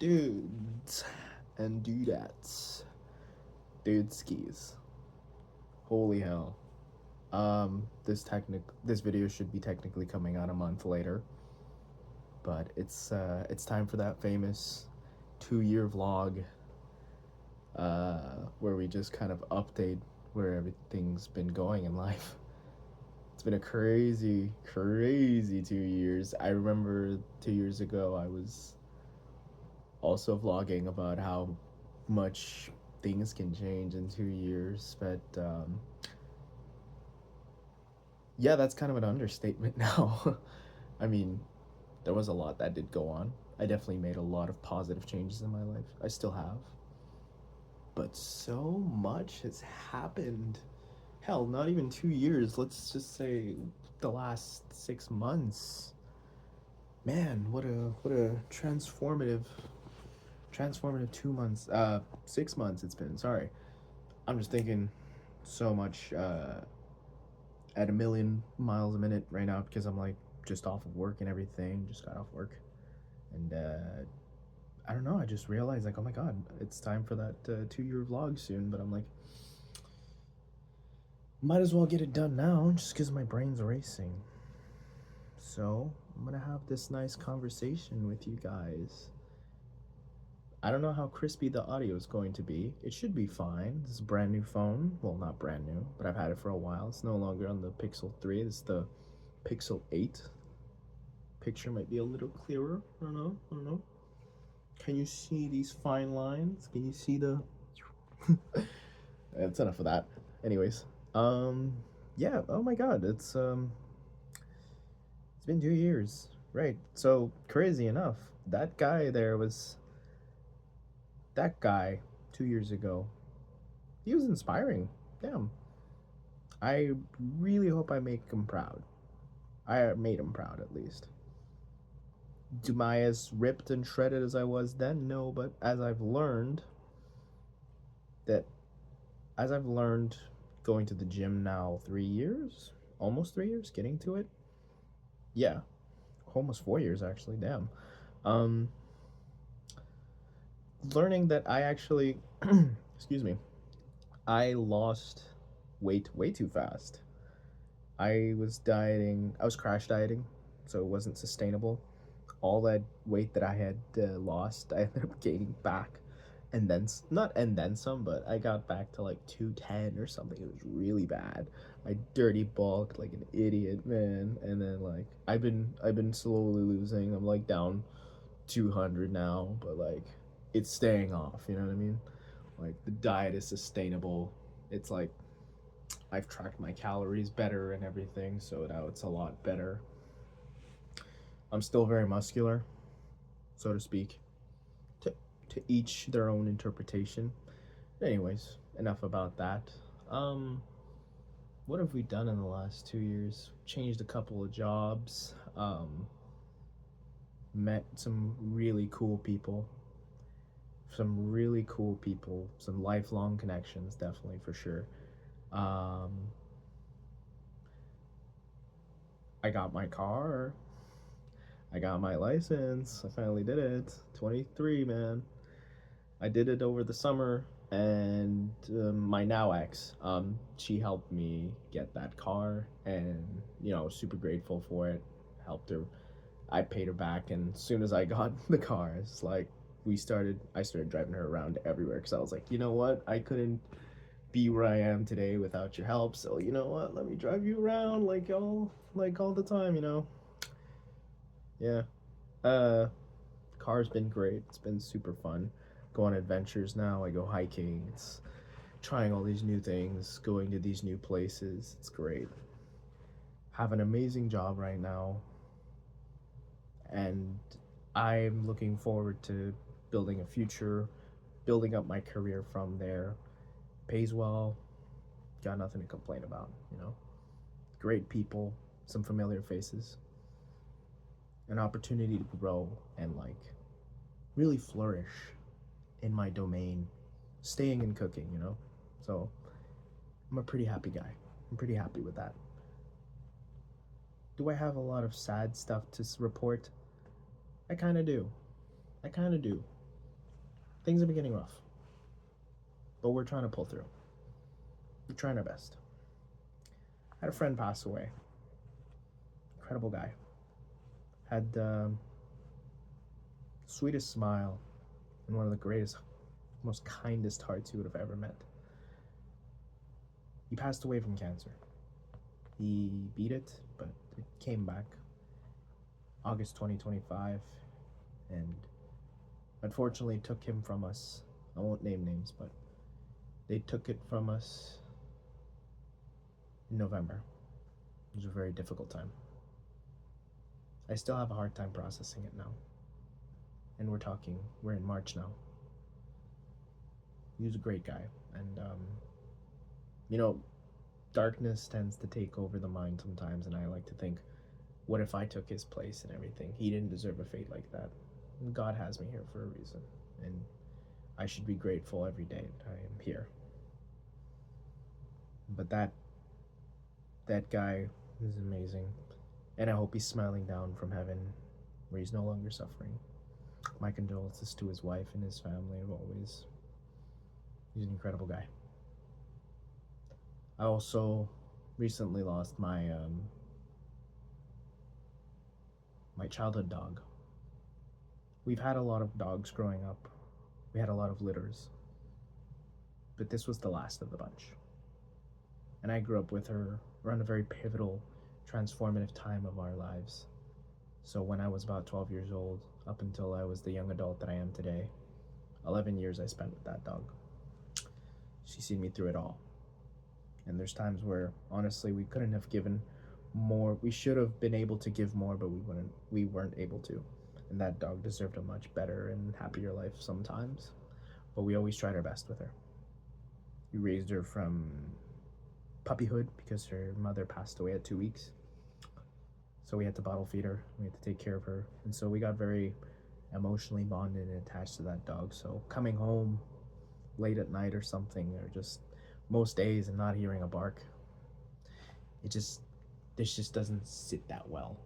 Dudes and dudettes. Dude skis. Holy hell. This video should be technically coming out a month later. But it's time for that famous 2-year vlog where we just kind of update where everything's been going in life. It's been a crazy, crazy 2 years. I remember 2 years ago I was also vlogging about how much things can change in 2 years, but yeah, that's kind of an understatement now. I mean, there was a lot that did go on. I definitely made a lot of positive changes in my life. I still have. But so much has happened. Hell, not even 2 years. Let's just say the last 6 months. Man, what a transformative 2 months. 6 months it's been. Sorry, I'm just thinking so much at a million miles a minute right now because I'm like just off of work and everything. Just got off work, and I don't know. I just realized like, oh my god, it's time for that 2-year vlog soon. But I'm like, might as well get it done now, just because my brain's racing. So I'm gonna have this nice conversation with you guys. I don't know how crispy the audio is going to be. It should be fine. This is a brand new phone. Well, not brand new, but I've had it for a while. It's no longer on the Pixel 3. It's the Pixel 8. Picture might be a little clearer. I don't know. Can you see these fine lines? Can you see the... That's enough of that. Anyways, yeah, oh my god, it's been 2 years. Right. So crazy enough, that guy 2 years ago. He was inspiring. Damn. I really hope I make him proud. I made him proud at least. Am I as ripped and shredded as I was then? No, but that as I've learned going to the gym now 3 years, almost 3 years, getting to it. Yeah, almost 4 years actually. Damn. Um, Learning that I actually, excuse me, I lost weight way too fast. I was dieting. I was crash dieting, so it wasn't sustainable. All that weight that I had lost, I ended up gaining back, and then not and then some, but I got back to like 210 or something. It was really bad. I dirty bulked like an idiot, man. And then like I've been slowly losing. I'm like down 200 now, but like it's staying off. You know what I mean? Like the diet is sustainable. It's like I've tracked my calories better and everything, so now it's a lot better. I'm still very muscular, so to speak. To to each their own interpretation. Anyways, enough about that. Um, what have we done in the last 2 years? Changed a couple of jobs. Met some really cool people. Some really cool people. Some lifelong connections, definitely for sure. Um, I got my car. I got my license. I finally did it. 23, man. I did it over the summer, and my now ex, she helped me get that car, and super grateful for it. Helped her. I paid her back, and as soon as I got the car, it's like I started driving her around everywhere because I was like, you know what, I couldn't be where I am today without your help. So you know what, let me drive you around like all the time. Yeah. Uh, Car's been great. It's been super fun. Go on adventures now. I go hiking. It's trying all these new things, going to these new places. It's great. Have an amazing job right now, and I'm looking forward to building a future, building up my career from there. Pays well. Got nothing to complain about. Great people, some familiar faces, an opportunity to grow and like really flourish in my domain, staying in cooking. So I'm a pretty happy guy. I'm pretty happy with that. Do I have a lot of sad stuff to report? I kind of do. I kind of do. things are getting rough, but we're trying to pull through. We're trying our best. I had a friend pass away. Incredible guy. Had sweetest smile and one of the greatest, most kindest hearts you would have ever met. He passed away from cancer. He beat it, but it came back August 2025, and unfortunately took him from us. I won't name names, but they took it from us in November. It was a very difficult time. I still have a hard time processing it now. And we're in March now. He was a great guy. And, you know, darkness tends to take over the mind sometimes. And I like to think, what if I took his place and everything? He didn't deserve a fate like that. And God has me here for a reason. And I should be grateful every day that I am here. But that guy is amazing. And I hope he's smiling down from heaven where he's no longer suffering. My condolences to his wife and his family always. He's an incredible guy. I also recently lost my my childhood dog. We've had a lot of dogs growing up. We had a lot of litters. But this was the last of the bunch. And I grew up with her around a very pivotal, transformative time of our lives. So when I was about 12 years old, up until I was the young adult that I am today, 11 years I spent with that dog. She's seen me through it all. And there's times where, honestly, we couldn't have given more. We should have been able to give more, but we weren't able to. And that dog deserved a much better and happier life sometimes. But we always tried our best with her. We raised her from puppyhood because her mother passed away at 2 weeks. So we had to bottle feed her. We had to take care of her. And so we got very emotionally bonded and attached to that dog. So coming home late at night or something, or just most days and not hearing a bark, this just doesn't sit that well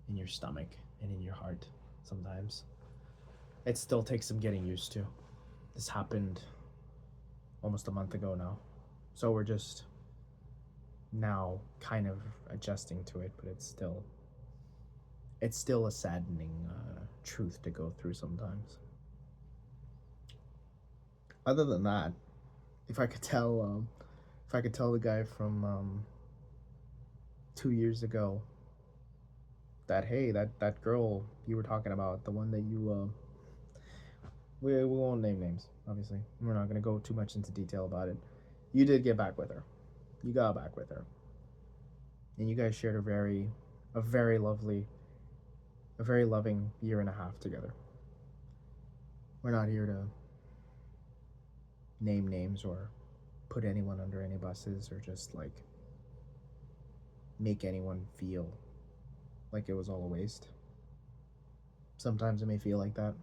in your stomach and in your heart sometimes. It still takes some getting used to. This happened almost a month ago now. So we're just now kind of adjusting to it, but it's still a saddening truth to go through sometimes. Other than that, if I could tell the guy from 2 years ago that, hey, that girl you were talking about, the one that you we won't name names, obviously. We're not gonna go too much into detail about it. You did get back with her. You got back with her. And you guys shared a very loving year and a half together. We're not here to name names or put anyone under any buses or just like make anyone feel like it was all a waste. Sometimes it may feel like that.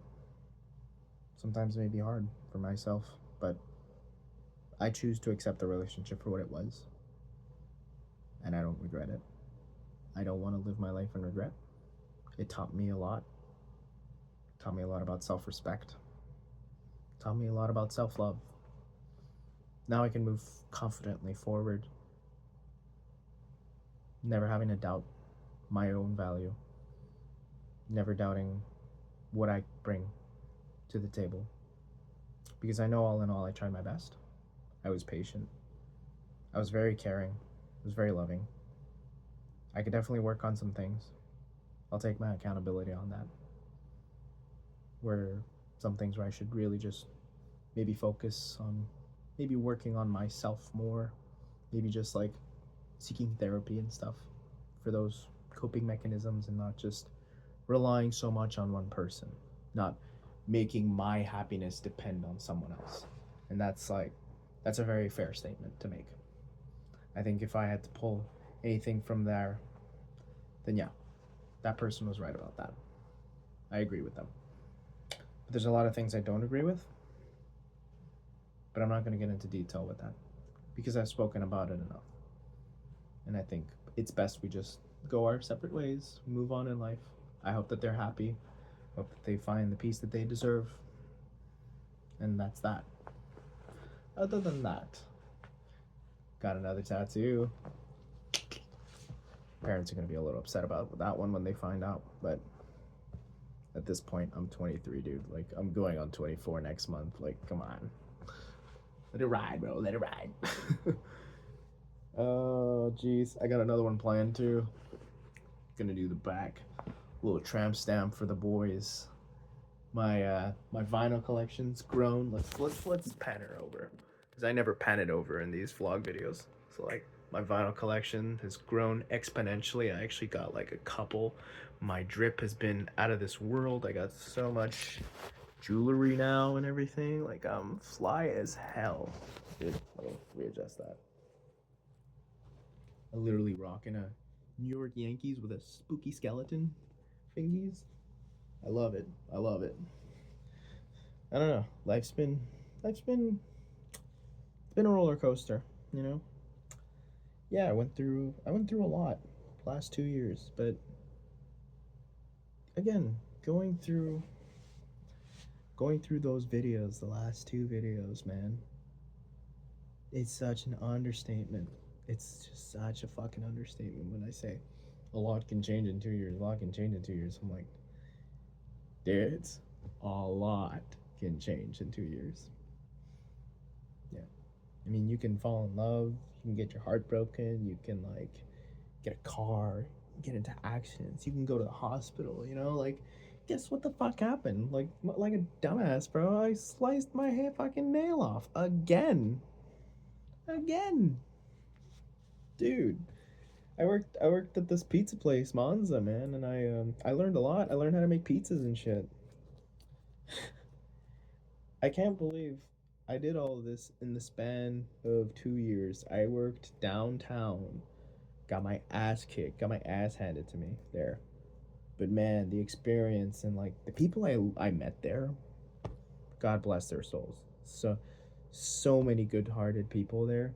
Sometimes it may be hard for myself, but I choose to accept the relationship for what it was. And I don't regret it. I don't want to live my life in regret. It taught me a lot. It taught me a lot about self-respect. It taught me a lot about self-love. Now I can move confidently forward, never having to doubt my own value, never doubting what I bring to the table. Because I know all in all I tried my best. I was patient. I was very caring. I was very loving. I could definitely work on some things. I'll take my accountability on that. Where some things where I should really just maybe focus on maybe working on myself more, maybe just like seeking therapy and stuff for those coping mechanisms and not just relying so much on one person, not making my happiness depend on someone else. And that's a very fair statement to make. I think if I had to pull anything from there, then yeah, that person was right about that. I agree with them. But there's a lot of things I don't agree with, but I'm not going to get into detail with that because I've spoken about it enough. And I think it's best we just go our separate ways, move on in life. I hope that they're happy. Hope that they find the peace that they deserve. And that's that. Other than that, got another tattoo. Parents are gonna be a little upset about that one when they find out, but at this point, I'm 23, dude. Like, I'm going on 24 next month. Like, come on. Let it ride, bro. Let it ride. Oh, jeez. I got another one planned, too. Gonna do the back. Little tramp stamp for the boys. My vinyl collection's grown. Let's pan it over. Because I never pan it over in these vlog videos. So, like, my vinyl collection has grown exponentially. I actually got, like, a couple. My drip has been out of this world. I got so much jewelry now and everything. Like, I'm fly as hell. Dude, let me readjust that. I'm literally rocking a New York Yankees with a spooky skeleton fingies. I love it. I love it. I don't know. It's been a roller coaster, you know? Yeah, I went through a lot last 2 years, but again, going through those videos, the last two videos, man, it's such an understatement. It's just such a fucking understatement when I say a lot can change in 2 years. A lot can change in 2 years. I'm like, dudes, a lot can change in 2 years. Yeah. I mean, you can fall in love, you can get your heart broken, you can, like, get a car, get into accidents, you can go to the hospital, you know? Like, guess what the fuck happened? Like a dumbass, bro. I sliced my fucking nail off again. Again. Dude. I worked at this pizza place, Monza, man, and I learned a lot. I learned how to make pizzas and shit. I can't believe I did all of this in the span of 2 years. I worked downtown, got my ass kicked, got my ass handed to me there. But man, the experience and like the people I met there, God bless their souls. So many good-hearted people there.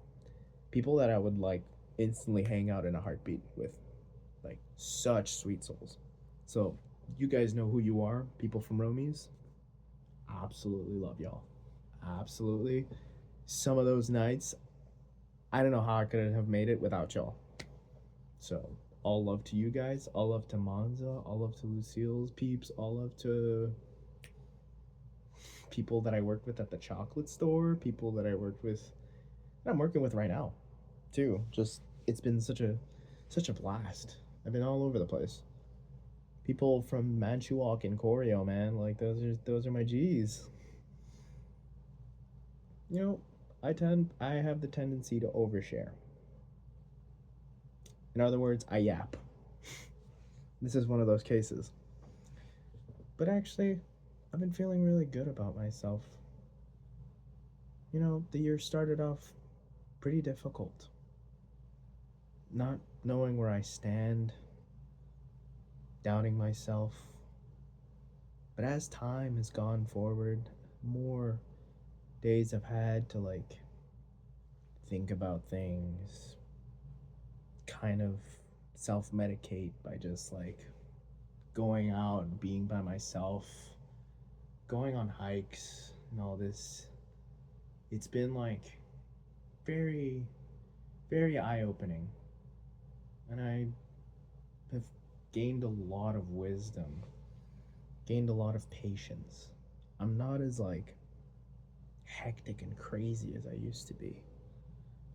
People that I would like instantly hang out in a heartbeat with. Like such sweet souls. So, you guys know who you are, people from Romies. Absolutely love y'all. Absolutely. Some of those nights, I don't know how I could have made it without y'all. So, all love to you guys. All love to Monza. All love to Lucille's peeps. All love to people that I worked with at the chocolate store. People that I worked with, that I'm working with right now, too. Just it's been such a blast. I've been all over the place. People from Manchukuo and Koryo, man, like those are my G's. You know, I have the tendency to overshare. In other words, I yap. This is one of those cases. But actually, I've been feeling really good about myself. You know, the year started off pretty difficult. Not knowing where I stand, doubting myself. But as time has gone forward, more days I've had to like think about things, kind of self medicate by just like going out and being by myself, going on hikes and all this. It's been like very, very eye opening. And I have gained a lot of wisdom, gained a lot of patience. I'm not as like hectic and crazy as I used to be.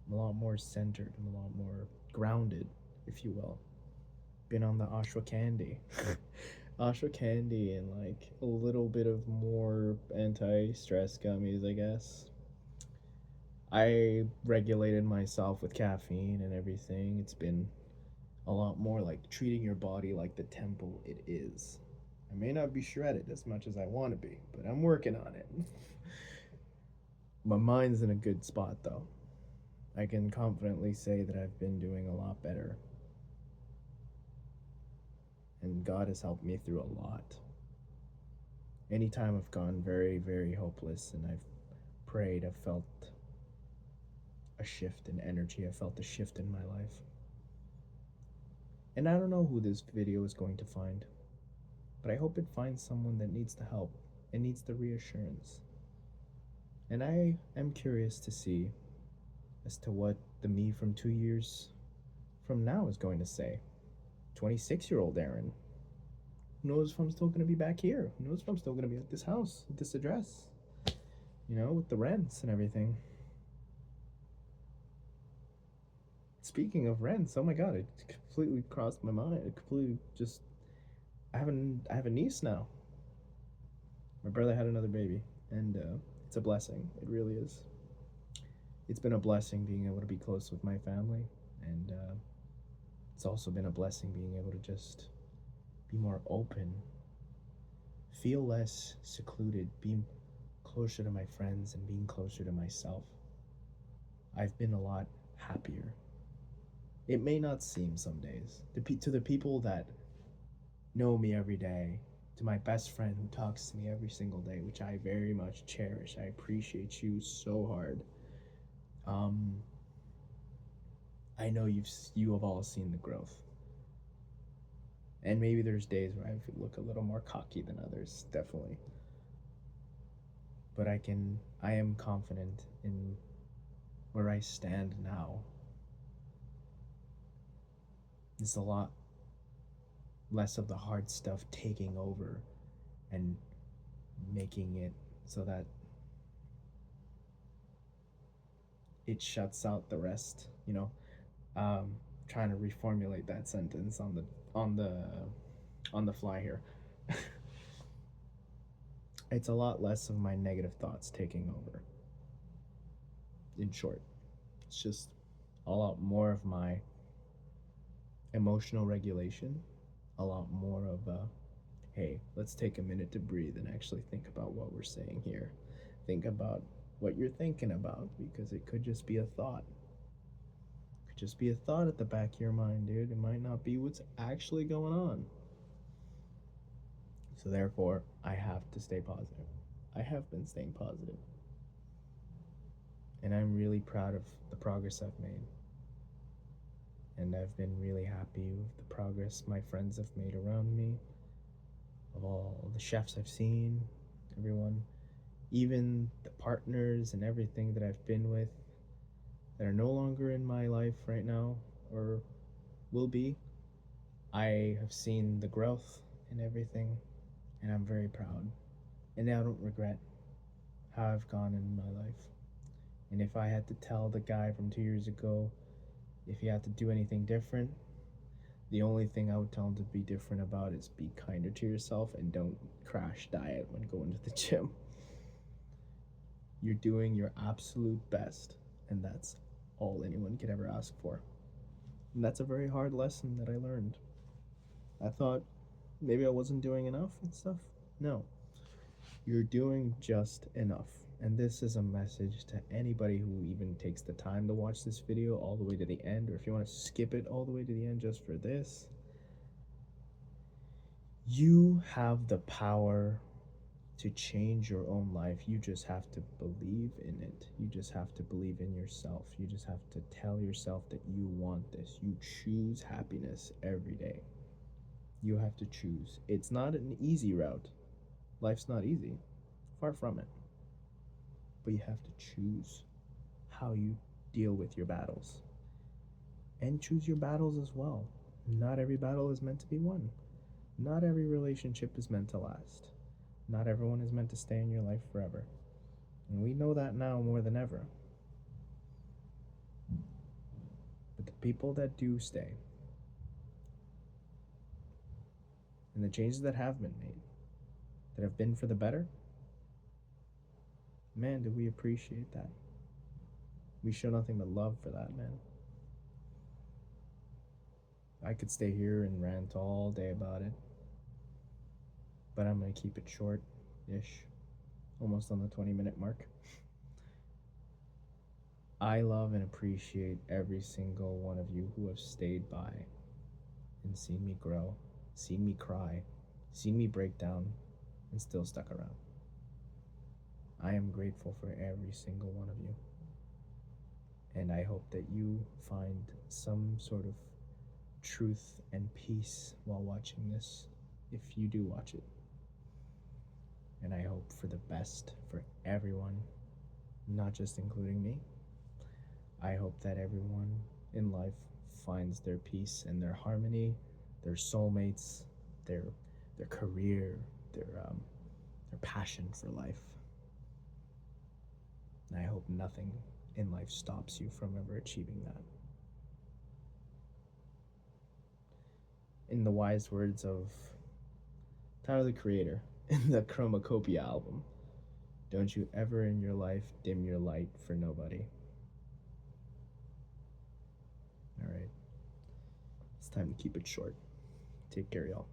I'm a lot more centered, I'm a lot more grounded, if you will. Been on the ashwagandha. Ashwagandha and like a little bit of more anti-stress gummies, I guess. I regulated myself with caffeine and everything. It's been a lot more like treating your body like the temple it is. I may not be shredded as much as I want to be, but I'm working on it. My mind's in a good spot though. I can confidently say that I've been doing a lot better. And God has helped me through a lot. Anytime I've gone very, very hopeless and I've prayed, I've felt a shift in energy. I felt a shift in my life. And I don't know who this video is going to find, but I hope it finds someone that needs the help and needs the reassurance. And I am curious to see as to what the me from 2 years from now is going to say. 26-year-old Aaron. Who knows if I'm still going to be back here? Who knows if I'm still going to be at this house, at this address? With the rents and everything. Speaking of rents, oh my god, it completely crossed my mind. It completely just. I have a niece now. My brother had another baby, and it's a blessing. It really is. It's been a blessing being able to be close with my family, and it's also been a blessing being able to just be more open, feel less secluded, being closer to my friends and being closer to myself. I've been a lot happier. It may not seem some days to the people that know me every day, to my best friend who talks to me every single day, which I very much cherish. I appreciate you so hard. Um, I know you have all seen the growth, and maybe there's days where I look a little more cocky than others, definitely. But I am confident in where I stand now. It's a lot less of the hard stuff taking over and making it so that it shuts out the rest. Trying to reformulate that sentence on the on the fly here. It's a lot less of my negative thoughts taking over. In short, it's just a lot more of my emotional regulation, a lot more of hey, let's take a minute to breathe and actually think about what we're saying here. Think about what you're thinking about, because it could just be a thought. It could just be a thought at the back of your mind, dude. It might not be what's actually going on. So therefore, I have to stay positive. I have been staying positive. And I'm really proud of the progress I've made. And I've been really happy with the progress my friends have made around me, of all the chefs I've seen, everyone, even the partners and everything that I've been with that are no longer in my life right now or will be. I have seen the growth and everything, and I'm very proud. And I don't regret how I've gone in my life. And if I had to tell the guy from 2 years ago if he had to do anything different, the only thing I would tell him to be different about is be kinder to yourself and don't crash diet when going to the gym. You're doing your absolute best, and that's all anyone could ever ask for. And that's a very hard lesson that I learned. I thought maybe I wasn't doing enough and stuff. No, you're doing just enough. And this is a message to anybody who even takes the time to watch this video all the way to the end, or if you want to skip it all the way to the end just for this. You have the power to change your own life. You just have to believe in it. You just have to believe in yourself. You just have to tell yourself that you want this. You choose happiness every day. You have to choose. It's not an easy route. Life's not easy. Far from it. But you have to choose how you deal with your battles. And choose your battles as well. Not every battle is meant to be won. Not every relationship is meant to last. Not everyone is meant to stay in your life forever. And we know that now more than ever. But the people that do stay, and the changes that have been made, that have been for the better, man, do we appreciate that. We show nothing but love for that, man. I could stay here and rant all day about it, but I'm going to keep it short-ish, almost on the 20-minute mark. I love and appreciate every single one of you who have stayed by and seen me grow, seen me cry, seen me break down, and still stuck around. I am grateful for every single one of you. And I hope that you find some sort of truth and peace while watching this, if you do watch it. And I hope for the best for everyone. not just including me. I hope that everyone in life finds their peace and their harmony, their soulmates, their their career, their passion for life. And I hope nothing in life stops you from ever achieving that. In the wise words of Tyler the Creator in the Chromacopia album, don't you ever in your life dim your light for nobody. All right, it's time to keep it short. Take care, y'all.